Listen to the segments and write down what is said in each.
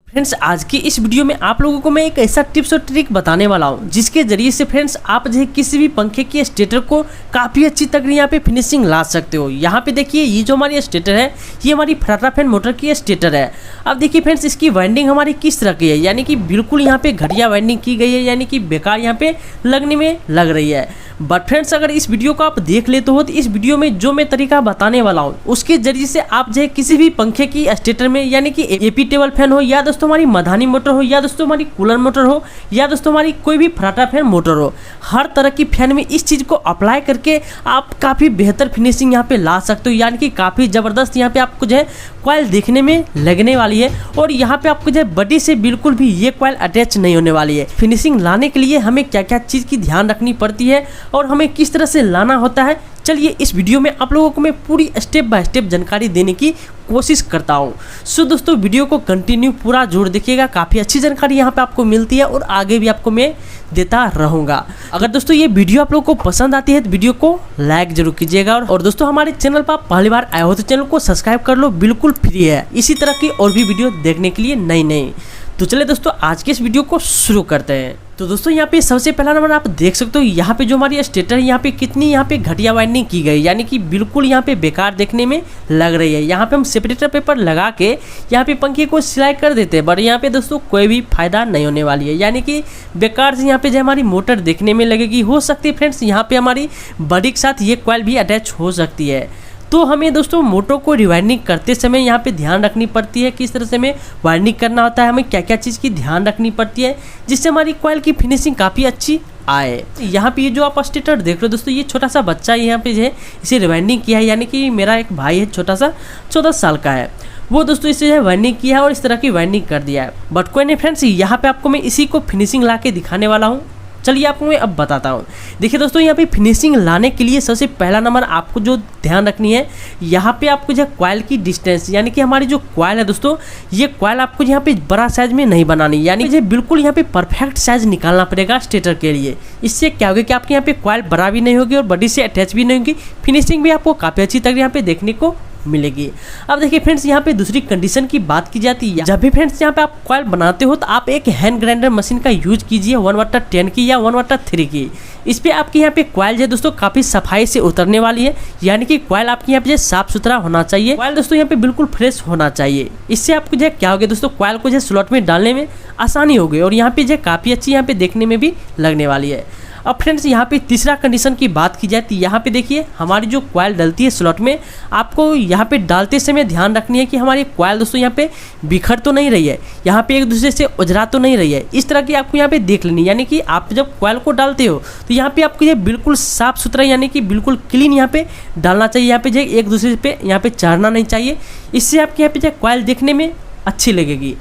Friends आज की इस वीडियो में आप लोगों को मैं एक ऐसा टिप्स और ट्रिक बताने वाला हूं जिसके जरिए से फ्रेंड्स आप जो है किसी भी पंखे के स्टेटर को काफ़ी अच्छी तक यहाँ पे फिनिशिंग ला सकते हो। यहाँ पे देखिए ये जो हमारी स्टेटर है ये हमारी फराटा फैन मोटर की स्टेटर है। अब देखिए फ्रेंड्स इसकी वाइंडिंग हमारी किस तरह की है, यानी कि बिल्कुल यहाँ पे घटिया वाइंडिंग की गई है, यानी कि बेकार यहाँ पे लगने में लग रही है। बट फ्रेंड्स अगर इस वीडियो को आप देख लेते हो तो इस वीडियो में जो मैं तरीका बताने वाला हूँ उसके जरिए से आप जो है किसी भी पंखे की स्टेटर में, यानी कि एपी टेबल फैन हो या दोस्तों हमारी मधानी मोटर हो या दोस्तों हमारी कूलर मोटर हो या दोस्तों हमारी कोई भी फराटा फैन मोटर हो, हर तरह की फैन में इस चीज़ को अप्लाई करके आप काफ़ी बेहतर फिनिशिंग यहाँ पे ला सकते हो, यानी कि काफ़ी ज़बरदस्त यहाँ पे आपको जो है कॉइल देखने में लगने वाली है। और यहाँ पे आपको जो है बॉडी से बिल्कुल भी ये कॉइल अटैच नहीं होने वाली है। फिनिशिंग लाने के लिए हमें क्या क्या चीज़ की ध्यान रखनी पड़ती है और हमें किस तरह से लाना होता है, चलिए इस वीडियो में आप लोगों को मैं पूरी स्टेप बाय स्टेप जानकारी देने की कोशिश करता हूं। सो दोस्तों वीडियो को कंटिन्यू पूरा जोड़ देखिएगा, काफ़ी अच्छी जानकारी यहां पे आपको मिलती है और आगे भी आपको मैं देता रहूंगा। अगर दोस्तों ये वीडियो आप लोगों को पसंद आती है तो वीडियो को लाइक जरूर कीजिएगा और दोस्तों हमारे चैनल पर आप पहली बार आए हो तो चैनल को सब्सक्राइब कर लो, बिल्कुल फ्री है इसी तरह की और भी वीडियो देखने के लिए नई। तो चलिए दोस्तों आज के इस वीडियो को शुरू करते हैं। तो दोस्तों यहाँ पे सबसे पहला नंबर आप देख सकते हो, यहाँ पे जो हमारी स्टेटर है यहाँ पे कितनी यहाँ पे घटिया वाइंडिंग की गई, यानी कि बिल्कुल यहाँ पे बेकार देखने में लग रही है। यहाँ पे हम सेपरेटर पेपर लगा के यहाँ पे पंखे को सिलाई कर देते हैं, बट यहाँ पे दोस्तों कोई भी फायदा नहीं होने वाली है, यानी कि बेकार से यहाँ पे जो हमारी मोटर देखने में लगेगी। हो सकती है फ्रेंड्स यहाँ पे हमारी बॉडी के साथ ये कॉइल भी अटैच हो सकती है। तो हमें दोस्तों मोटर को रिवाइंडिंग करते समय यहाँ पे ध्यान रखनी पड़ती है किस तरह से हमें वाइंडिंग करना होता है, हमें क्या क्या चीज़ की ध्यान रखनी पड़ती है जिससे हमारी कॉइल की फिनिशिंग काफ़ी अच्छी आए। यहाँ पे ये जो आप स्टेटर देख रहे हो दोस्तों, ये छोटा सा बच्चा यहाँ पे जो है इसे रिवाइंडिंग किया है, यानी कि मेरा एक भाई है छोटा सा 14 साल का है, वो दोस्तों इसे जो है वाइंडिंग किया है और इस तरह की वाइंडिंग कर दिया है। बट कोई नहीं फ्रेंड्स, यहाँ पे आपको मैं इसी को फिनिशिंग ला के दिखाने वाला हूँ। चलिए आपको मैं अब बताता हूँ। देखिए दोस्तों यहाँ पे फिनिशिंग लाने के लिए सबसे पहला नंबर आपको जो ध्यान रखनी है, यहाँ पे आपको जो कॉइल की डिस्टेंस, यानी कि हमारी जो कॉइल है दोस्तों ये कॉइल आपको यहाँ पे बड़ा साइज में नहीं बनानी, यानी कि बिल्कुल यहाँ पे परफेक्ट साइज निकालना पड़ेगा स्टेटर के लिए। इससे क्या होगा कि आपके यहाँ पे कॉइल बड़ा भी नहीं होगी और बॉडी से अटैच भी नहीं होगी, फिनिशिंग भी आपको काफ़ी अच्छी तरह यहाँ पे देखने को मिलेगी। अब देखिए फ्रेंड्स यहाँ पे दूसरी कंडीशन की बात की जाती है, जब भी फ्रेंड्स यहाँ पे आप कॉइल बनाते हो तो आप एक हैंड ग्राइंडर मशीन का यूज कीजिए 1/10 की या 1/3 की। इस पे आपके यहाँ पे कॉइल जो है दोस्तों काफ़ी सफाई से उतरने वाली है, यानी कि कॉइल आपके यहाँ पे साफ सुथरा होना चाहिए, कॉइल दोस्तों यहाँ पे बिल्कुल फ्रेश होना चाहिए। इससे आपको जो क्या होगा दोस्तों, कॉइल को जो स्लॉट में डालने में आसानी होगी और यहाँ पे जो काफ़ी अच्छी यहाँ पे देखने में भी लगने वाली है। अब फ्रेंड्स यहाँ पे तीसरा कंडीशन की बात की जाती है, यहाँ पे देखिए हमारी जो कॉइल डलती है स्लॉट में, आपको यहाँ पे डालते समय ध्यान रखनी है कि हमारी कॉइल दोस्तों यहाँ पे बिखर तो नहीं रही है, यहाँ पे एक दूसरे से उजरा तो नहीं रही है, इस तरह की आपको यहाँ पे देख लेनी। यानी कि आप जब कॉइल को डालते हो तो यहाँ पे आपको ये बिल्कुल साफ सुथरा यानी कि बिल्कुल क्लीन यहाँ पे डालना चाहिए, यहाँ पे जो एक दूसरे पे यहाँ पे चढ़ना नहीं चाहिए, इससे आपके यहाँ पे जो कॉइल देखने में अच्छी लगेगी।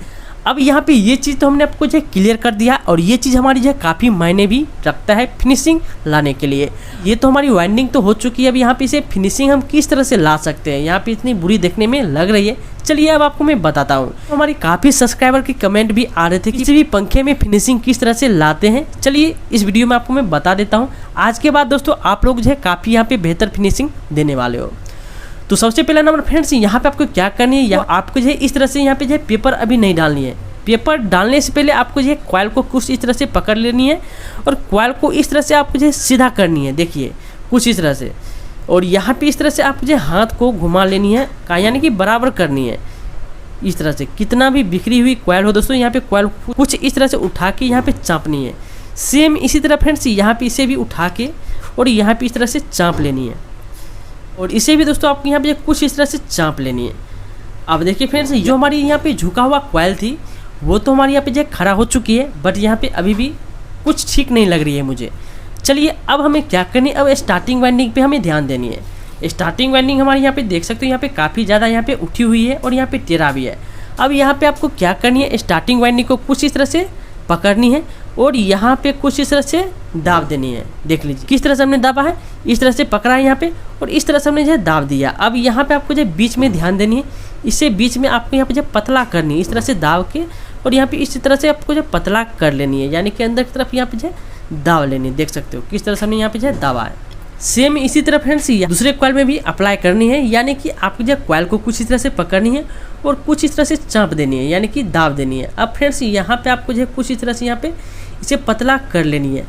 अब यहाँ पे ये चीज़ तो हमने आपको जो क्लियर कर दिया और ये चीज़ हमारी जो काफ़ी मायने भी रखता है फिनिशिंग लाने के लिए। ये तो हमारी वाइंडिंग तो हो चुकी है, अब यहाँ पे इसे फिनिशिंग हम किस तरह से ला सकते हैं, यहाँ पे इतनी बुरी देखने में लग रही है। चलिए अब आपको मैं बताता हूँ। हमारी काफ़ी सब्सक्राइबर के कमेंट भी आ रहे थे कि किसी भी पंखे में फिनिशिंग किस तरह से लाते हैं, चलिए इस वीडियो में आपको मैं बता देता हूँ। आज के बाद दोस्तों आप लोग जो है काफ़ी यहाँ पे बेहतर फिनिशिंग देने वाले हो। तो सबसे पहला नंबर फ्रेंड्स यहाँ पे आपको क्या करनी है, आपको जो है इस तरह से यहाँ पे जो है पेपर अभी नहीं डालनी है। पेपर डालने से पहले आपको जो है कॉइल को कुछ इस तरह से पकड़ लेनी है और कॉइल को इस तरह से आपको जो है सीधा करनी है, देखिए कुछ इस तरह से, और यहाँ पे इस तरह से आपको जो हाथ को घुमा लेनी है, यानी कि बराबर करनी है इस तरह से। कितना भी बिखरी हुई कॉइल हो दोस्तों, यहाँ पे कॉइल कुछ इस तरह से उठा के यहाँ पे चाँपनी है। सेम इसी तरह फ्रेंड्स यहाँ पे इसे भी उठा के और यहाँ पे इस तरह से चाँप लेनी है और इसे भी दोस्तों आपको यहाँ पे कुछ इस तरह से चाँप लेनी है। अब देखिए फ्रेंड्स जो हमारी यहाँ पे झुका हुआ कॉइल थी वो तो हमारी यहाँ पे जो खड़ा हो चुकी है, बट यहाँ पे अभी भी कुछ ठीक नहीं लग रही है मुझे। चलिए अब हमें क्या करनी है, अब स्टार्टिंग वाइंडिंग पे हमें ध्यान देनी है। स्टार्टिंग वाइंडिंग हमारे यहाँ पे देख सकते हो यहाँ पे काफ़ी ज़्यादा यहाँ पे उठी हुई है और यहाँ पे टेढ़ा भी है। अब यहाँ पे आपको क्या करनी है, स्टार्टिंग वाइंडिंग को कुछ इस तरह से पकड़नी है और यहाँ पे कुछ इस तरह से दाब देनी है। देख लीजिए किस तरह से हमने दाबा है, इस तरह से पकड़ा है यहाँ पे और इस तरह से हमने जो है दाब दिया। अब यहाँ पे आपको जो बीच में ध्यान देनी है, इससे बीच में आपको यहाँ पे जो पतला करनी है, इस तरह से दाब के और यहाँ पे इस तरह से आपको जो पतला कर लेनी है, यानी कि अंदर की तरफ यहाँ पे जो दाब लेनी है। देख सकते हो किस तरह से हमने यहाँ पे जो दाबा है। सेम इसी तरह फ्रेंड्स दूसरे कॉइल में भी अप्लाई करनी है, यानी कि आपको जो कॉइल को कुछ इस तरह से पकड़नी है और कुछ इस तरह से चाँप देनी है, यानी कि दाब देनी है। अब फ्रेंड्स यहाँ पे आपको जो कुछ इस तरह से यहाँ पे इसे पतला कर लेनी है।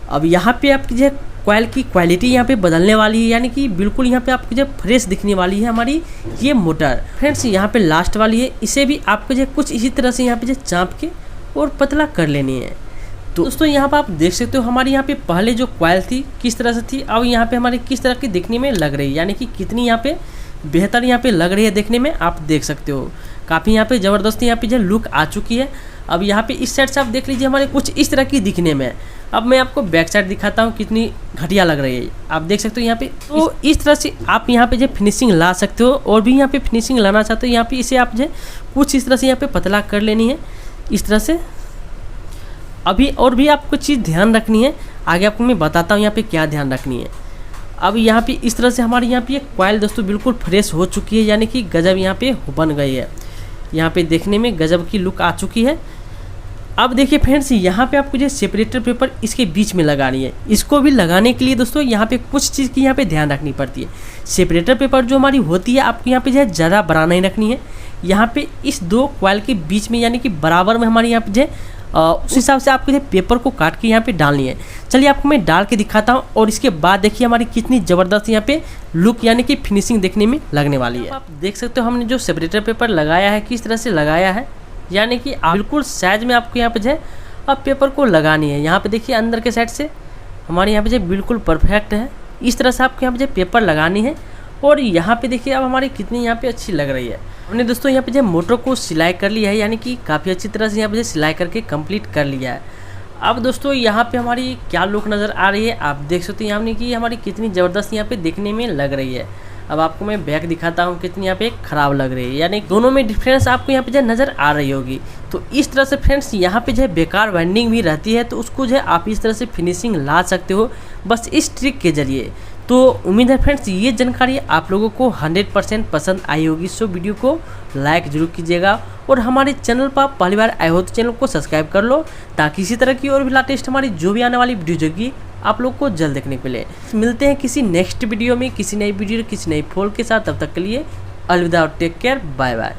अब यहाँ पे आपकी जो कॉइल की क्वालिटी यहाँ पे बदलने वाली है, यानी कि बिल्कुल यहाँ पे आपको जो फ्रेश दिखने वाली है हमारी ये मोटर। फ्रेंड्स यहाँ पे लास्ट वाली है, इसे भी आपको जो कुछ इसी तरह से यहाँ पे जो चाँप के और पतला कर लेनी है। तो दोस्तों यहाँ पर आप देख सकते हो हमारी यहाँ पे पहले जो कॉइल थी किस तरह से थी, अब यहाँ पे हमारे किस तरह की दिखने में लग रही है, यानी कि कितनी यहाँ पे बेहतर यहाँ पे लग रही है देखने में, आप देख सकते हो। काफ़ी यहाँ पे ज़बरदस्त यहाँ पे जो लुक आ चुकी है। अब यहाँ पे इस साइड से आप देख लीजिए हमारे कुछ इस तरह की दिखने में। अब मैं आपको बैक साइड दिखाता हूँ कितनी घटिया लग रही है, आप देख सकते हो यहाँ पे। तो इस तरह से आप यहाँ पे जो फिनिशिंग ला सकते हो, और भी यहाँ पे फिनिशिंग लाना चाहते हो यहाँ पे इसे आप जो कुछ इस तरह से यहाँ पे पतला कर लेनी है इस तरह से। अभी और भी आपको चीज़ ध्यान रखनी है, आगे आपको मैं बताता हूँ यहाँ पे क्या ध्यान रखनी है। अब यहाँ पे इस तरह से हमारी यहाँ पे कॉइल दोस्तों बिल्कुल फ्रेश हो चुकी है, यानी कि गजब यहाँ पे बन गई है। यहाँ पे देखने में गजब की लुक आ चुकी है। अब देखिए फ्रेंड्स यहाँ पे आपको जो सेपरेटर पेपर इसके बीच में लगानी है। इसको भी लगाने के लिए दोस्तों यहाँ पे कुछ चीज़ की यहाँ पे ध्यान रखनी पड़ती है। सेपरेटर पेपर जो हमारी होती है आपको यहाँ पे जो है ज़्यादा बड़ा नहीं रखनी है, यहाँ पे इस दो कॉइल के बीच में यानी कि बराबर में हमारे यहाँ पे जो उस हिसाब से आपको पेपर को काट के यहाँ पे डालनी है। चलिए आपको मैं डाल के दिखाता हूँ, और इसके बाद देखिए हमारी कितनी ज़बरदस्त यहाँ पे लुक यानी कि फिनिशिंग देखने में लगने वाली है। आप देख सकते हो हमने जो सेपरेटर पेपर लगाया है किस तरह से लगाया है, यानी कि बिल्कुल साइज में आपको यहाँ पे जो है अब पेपर को लगानी है। यहाँ पे देखिए अंदर के साइड से हमारे यहाँ पे जो बिल्कुल परफेक्ट है, इस तरह से आपको यहाँ पे जो पेपर लगानी है। और यहाँ पे देखिए अब हमारी कितनी यहाँ पे अच्छी लग रही है। हमने दोस्तों यहाँ पे जो मोटर को सिलाई कर लिया है, यानी कि काफ़ी अच्छी तरह से यहाँ पे सिलाई करके कंप्लीट कर लिया है। अब दोस्तों यहाँ पे हमारी क्या लुक नज़र आ रही है आप देख सकते हैं, यानी कि हमारी कितनी ज़बरदस्त यहाँ पे देखने में लग रही है। अब आपको मैं बैक दिखाता हूँ कितनी यहाँ पे ख़राब लग रही है, यानी दोनों में डिफरेंस आपको यहाँ पे जो नज़र आ रही होगी। तो इस तरह से फ्रेंड्स यहाँ पे जो है बेकार वाइंडिंग भी रहती है, तो उसको जो है आप इस तरह से फिनिशिंग ला सकते हो बस इस ट्रिक के जरिए। तो उम्मीद है फ्रेंड्स ये जानकारी आप लोगों को 100% पसंद आई होगी। सो वीडियो को लाइक जरूर कीजिएगा, और हमारे चैनल पर पहली बार आए हो तो चैनल को सब्सक्राइब कर लो, ताकि इसी तरह की और भी लेटेस्ट हमारी जो भी आने वाली वीडियो होगी आप लोग को जल्द देखने को मिले। मिलते हैं किसी नेक्स्ट वीडियो में किसी नई वीडियो किसी नई फोल के साथ, तब तक के लिए अलविदा और टेक केयर, बाय बाय।